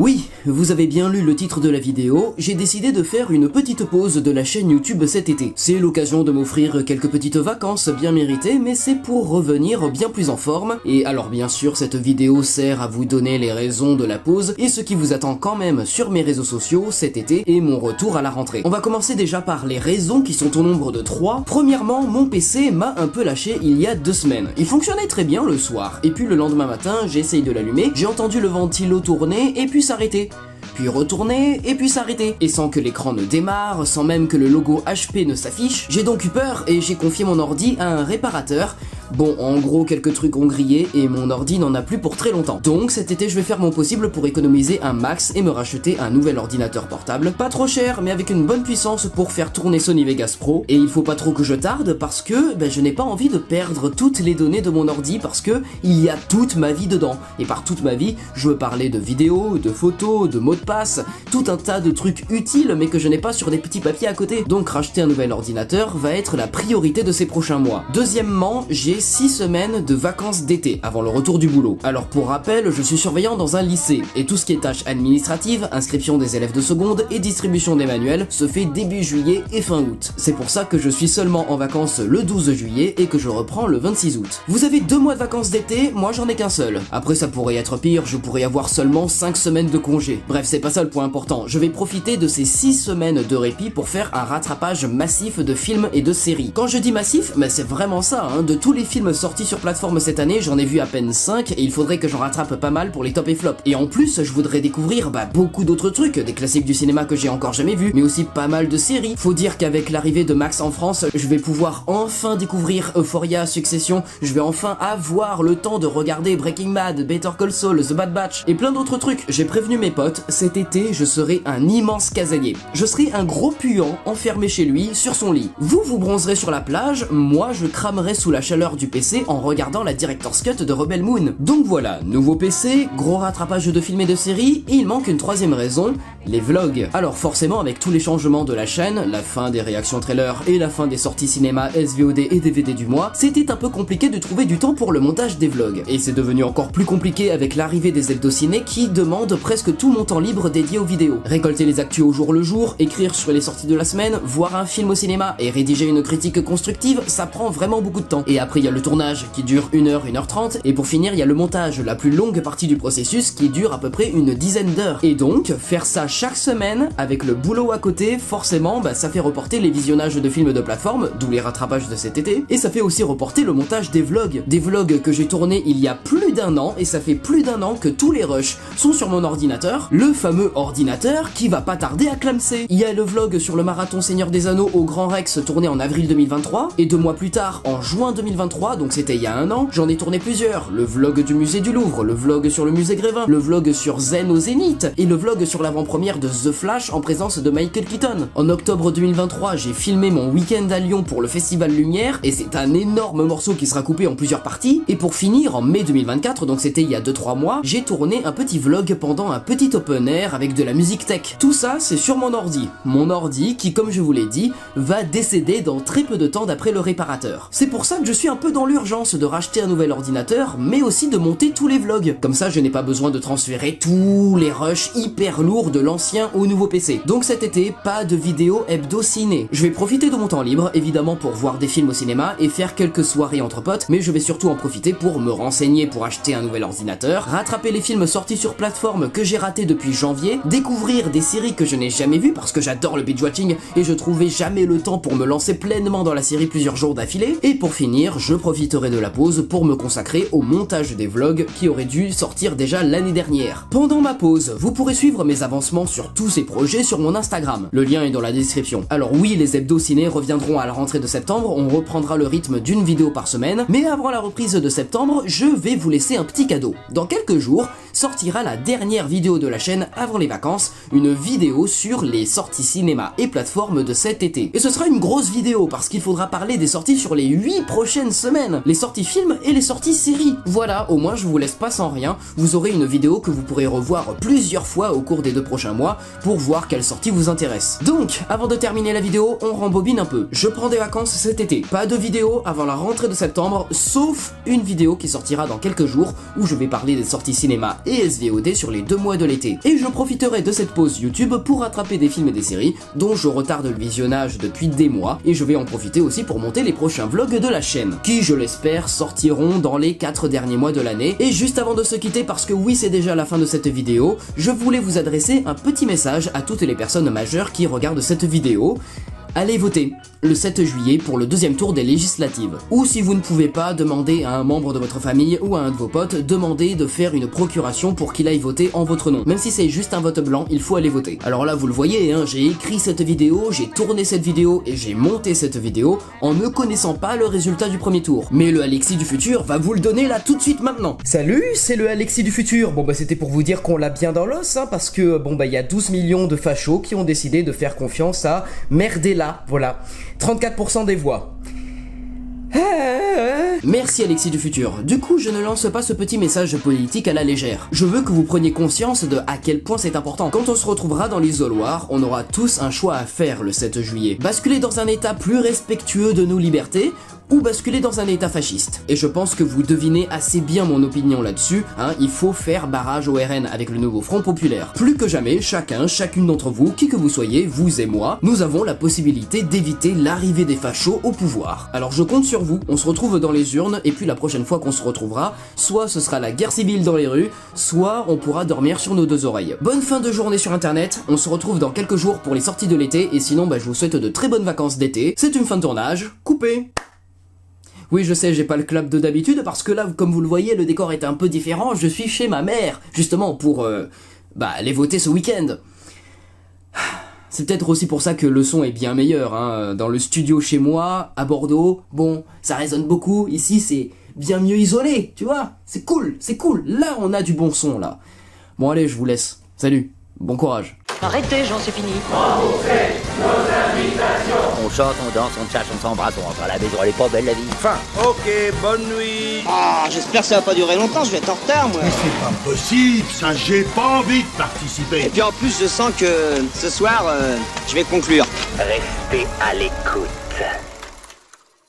Oui, vous avez bien lu le titre de la vidéo, j'ai décidé de faire une petite pause de la chaîne YouTube cet été. C'est l'occasion de m'offrir quelques petites vacances bien méritées, mais c'est pour revenir bien plus en forme. Et alors bien sûr, cette vidéo sert à vous donner les raisons de la pause et ce qui vous attend quand même sur mes réseaux sociaux cet été et mon retour à la rentrée. On va commencer déjà par les raisons qui sont au nombre de 3. Premièrement, mon PC m'a un peu lâché il y a 2 semaines. Il fonctionnait très bien le soir, et puis le lendemain matin, j'essaye de l'allumer, j'ai entendu le ventilo tourner et puis s'arrêter. Puis retourner, et puis s'arrêter. Et sans que l'écran ne démarre, sans même que le logo HP ne s'affiche, j'ai donc eu peur et j'ai confié mon ordi à un réparateur. Bon, en gros, quelques trucs ont grillé et mon ordi n'en a plus pour très longtemps. Donc cet été, je vais faire mon possible pour économiser un max et me racheter un nouvel ordinateur portable. Pas trop cher, mais avec une bonne puissance pour faire tourner Sony Vegas Pro. Et il faut pas trop que je tarde parce que je n'ai pas envie de perdre toutes les données de mon ordi parce que il y a toute ma vie dedans. Et par toute ma vie, je veux parler de vidéos, de photos, de mots de passe, tout un tas de trucs utiles mais que je n'ai pas sur des petits papiers à côté. Donc racheter un nouvel ordinateur va être la priorité de ces prochains mois. Deuxièmement, j'ai 6 semaines de vacances d'été avant le retour du boulot. Alors pour rappel, je suis surveillant dans un lycée et tout ce qui est tâches administratives, inscription des élèves de seconde et distribution des manuels se fait début juillet et fin août. C'est pour ça que je suis seulement en vacances le 12 juillet et que je reprends le 26 août. Vous avez 2 mois de vacances d'été, moi j'en ai qu'un seul. Après ça pourrait être pire, je pourrais avoir seulement 5 semaines de congé. Bref, c'est pas ça le point important. Je vais profiter de ces 6 semaines de répit pour faire un rattrapage massif de films et de séries. Quand je dis massif, c'est vraiment ça, de tous les films sortis sur plateforme cette année, j'en ai vu à peine 5 et il faudrait que j'en rattrape pas mal pour les top et flops. Et en plus, je voudrais découvrir beaucoup d'autres trucs, des classiques du cinéma que j'ai encore jamais vus, mais aussi pas mal de séries. Faut dire qu'avec l'arrivée de Max en France, je vais pouvoir enfin découvrir Euphoria, Succession, je vais enfin avoir le temps de regarder Breaking Bad, Better Call Saul, The Bad Batch et plein d'autres trucs. J'ai prévenu mes potes, cet été, je serai un immense casanier. Je serai un gros puant enfermé chez lui, sur son lit. Vous bronzerez sur la plage, moi je cramerai sous la chaleur du PC en regardant la Director's Cut de Rebel Moon. Donc voilà, nouveau PC, gros rattrapage de films et de séries, et il manque une troisième raison, les vlogs. Alors forcément, avec tous les changements de la chaîne, la fin des réactions trailers et la fin des sorties cinéma, SVOD et DVD du mois, c'était un peu compliqué de trouver du temps pour le montage des vlogs. Et c'est devenu encore plus compliqué avec l'arrivée des hebdo-ciné qui demandent presque tout mon temps libre dédié aux vidéos. Récolter les actus au jour le jour, écrire sur les sorties de la semaine, voir un film au cinéma et rédiger une critique constructive, ça prend vraiment beaucoup de temps. Et après il y a le tournage qui dure 1h, 1h30, et pour finir il y a le montage, la plus longue partie du processus qui dure à peu près une dizaine d'heures. Et donc, faire ça chaque semaine, avec le boulot à côté, forcément, ça fait reporter les visionnages de films de plateforme, d'où les rattrapages de cet été, et ça fait aussi reporter le montage des vlogs. Des vlogs que j'ai tournés il y a plus d'1 an, et ça fait plus d'1 an que tous les rushs sont sur mon ordinateur, le fameux ordinateur qui va pas tarder à clamser. Il y a le vlog sur le marathon Seigneur des Anneaux au Grand Rex tourné en avril 2023, et 2 mois plus tard, en juin 2023, donc c'était il y a 1 an, j'en ai tourné plusieurs. Le vlog du musée du Louvre, le vlog sur le musée Grévin, le vlog sur Zen au Zénith, et le vlog sur l'avant-première de The Flash en présence de Michael Keaton. En octobre 2023, j'ai filmé mon week-end à Lyon pour le Festival Lumière, et c'est un énorme morceau qui sera coupé en plusieurs parties. Et pour finir, en mai 2024, donc c'était il y a 2-3 mois, j'ai tourné un petit vlog pendant un petit open air avec de la musique tech. Tout ça, c'est sur mon ordi. Mon ordi qui, comme je vous l'ai dit, va décéder dans très peu de temps d'après le réparateur. C'est pour ça que je suis un peu dans l'urgence de racheter un nouvel ordinateur, mais aussi de monter tous les vlogs. Comme ça, je n'ai pas besoin de transférer tous les rushs hyper lourds de l'ancien au nouveau PC. Donc cet été, pas de vidéo hebdo ciné. Je vais profiter de mon temps libre, évidemment pour voir des films au cinéma et faire quelques soirées entre potes, mais je vais surtout en profiter pour me renseigner pour acheter un nouvel ordinateur, rattraper les films sortis sur plateforme que j'ai ratés depuis janvier, découvrir des séries que je n'ai jamais vues parce que j'adore le binge-watching et je trouvais jamais le temps pour me lancer pleinement dans la série plusieurs jours d'affilée, et pour finir, je profiterai de la pause pour me consacrer au montage des vlogs qui auraient dû sortir déjà l'année dernière. Pendant ma pause, vous pourrez suivre mes avancements sur tous ces projets sur mon Instagram. Le lien est dans la description. Alors oui, les hebdo ciné reviendront à la rentrée de septembre, on reprendra le rythme d'une vidéo par semaine, mais avant la reprise de septembre, je vais vous laisser un petit cadeau. Dans quelques jours, sortira la dernière vidéo de la chaîne avant les vacances, une vidéo sur les sorties cinéma et plateformes de cet été. Et ce sera une grosse vidéo parce qu'il faudra parler des sorties sur les 8 prochaines semaine, les sorties films et les sorties séries. Voilà, au moins je vous laisse pas sans rien, vous aurez une vidéo que vous pourrez revoir plusieurs fois au cours des 2 prochains mois pour voir quelle sortie vous intéresse. Donc, avant de terminer la vidéo, on rembobine un peu. Je prends des vacances cet été, pas de vidéo avant la rentrée de septembre, sauf une vidéo qui sortira dans quelques jours où je vais parler des sorties cinéma et SVOD sur les 2 mois de l'été. Et je profiterai de cette pause YouTube pour rattraper des films et des séries dont je retarde le visionnage depuis des mois, et je vais en profiter aussi pour monter les prochains vlogs de la chaîne, qui je l'espère sortiront dans les 4 derniers mois de l'année. Et juste avant de se quitter, parce que oui c'est déjà la fin de cette vidéo, je voulais vous adresser un petit message à toutes les personnes majeures qui regardent cette vidéo. Allez voter le 7 juillet pour le 2e tour des législatives. Ou si vous ne pouvez pas, demandez à un membre de votre famille ou à un de vos potes, demandez de faire une procuration pour qu'il aille voter en votre nom. Même si c'est juste un vote blanc, il faut aller voter. Alors là, vous le voyez, hein, j'ai écrit cette vidéo, j'ai tourné cette vidéo et j'ai monté cette vidéo en ne connaissant pas le résultat du premier tour. Mais le Alexis du futur va vous le donner là tout de suite maintenant. Salut, c'est le Alexis du futur. Bon bah c'était pour vous dire qu'on l'a bien dans l'os, hein, parce que bon bah il y a 12 millions de fachos qui ont décidé de faire confiance à Merdella, voilà. 34% des voix. Merci Alexis du futur. Du coup, je ne lance pas ce petit message politique à la légère. Je veux que vous preniez conscience de à quel point c'est important. Quand on se retrouvera dans l'isoloir, on aura tous un choix à faire le 7 juillet. Basculer dans un état plus respectueux de nos libertés, ou basculer dans un état fasciste. Et je pense que vous devinez assez bien mon opinion là-dessus, hein, il faut faire barrage au RN avec le nouveau Front Populaire. Plus que jamais, chacune d'entre vous, qui que vous soyez, vous et moi, nous avons la possibilité d'éviter l'arrivée des fachos au pouvoir. Alors je compte sur vous, on se retrouve dans les urnes, et puis la prochaine fois qu'on se retrouvera, soit ce sera la guerre civile dans les rues, soit on pourra dormir sur nos 2 oreilles. Bonne fin de journée sur internet, on se retrouve dans quelques jours pour les sorties de l'été, et sinon bah, je vous souhaite de très bonnes vacances d'été. C'est une fin de tournage, coupé. Oui, je sais, j'ai pas le clap de d'habitude, parce que là, comme vous le voyez, le décor est un peu différent, je suis chez ma mère, justement, pour, aller voter ce week-end. C'est peut-être aussi pour ça que le son est bien meilleur, hein. Dans le studio chez moi, à Bordeaux, bon, ça résonne beaucoup, ici c'est bien mieux isolé, tu vois, c'est cool, là on a du bon son, là. Bon allez, je vous laisse, salut, bon courage. Arrêtez, Jean, c'est fini. On chante, on danse, on tchatche, on s'embrasse, on rentre à la maison, elle est pas belle la vie. Fin. Ok, bonne nuit. Ah, j'espère que ça va pas durer longtemps, je vais être en retard, moi. Mais c'est pas possible, ça, j'ai pas envie de participer. Et puis en plus, je sens que ce soir, je vais conclure. Restez à l'écoute.